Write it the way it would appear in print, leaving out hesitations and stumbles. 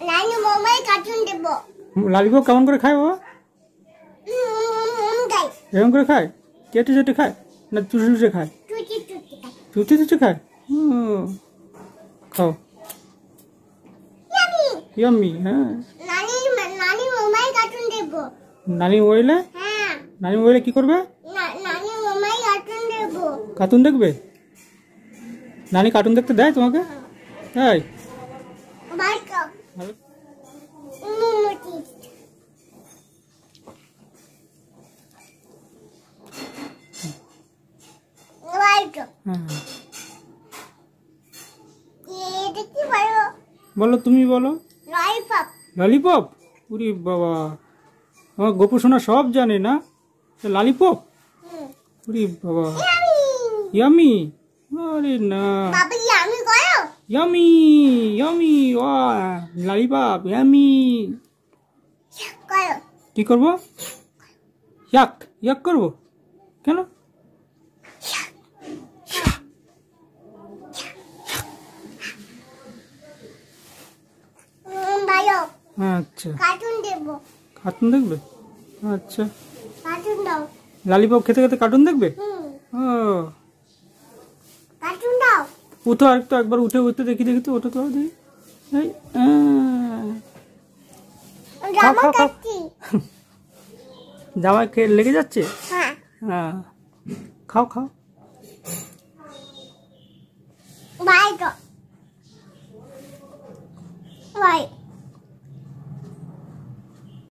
নানি mobile cartoon দেব। Lollipop কেমন করে খায় বাবা? এরকম করে খায়? চেটে চেটে খায় না চুষে চুষে খায়? চুষে চুষে খায়। খাও। ইয়াম্মি। হ্যাঁ নানি মোবাইল কার্টুন দেব। নানি মোবাইলে? হ্যাঁ। নানি মোবাইলে কি করবে? নানি মোবাইল কার্টুন দেব। কার্টুন দেখবে? নানি কার্টুন দেখতে দেয় তোমাকে? তাই? ভালো। বলো তুমি বলো। ললিপপ। উরি বাবা, আমার গোপু সোনা সব জানে না ললিপপ। উরি বাবা, ইয়ামি। আরে না, ইয়ামি ইয়ামি। Lollipop yummy. কি করবো? ইয়াক ইয়াক করবো কেন? আচ্ছা, কার্টুন দেব। কার্টুন দেখবে? আচ্ছা, কার্টুন দাও। ললিপপ খেতে খেতে কার্টুন দেখবে? ও, কার্টুন দাও। উঠো আরেকটু, একবার উঠে উঠতে দেখি দেখি তো, ওঠো তো দেখি। জামা কাটছি। জামা লেগে যাচ্ছে? হ্যাঁ। হ্যাঁ, খাও খাও। বাই।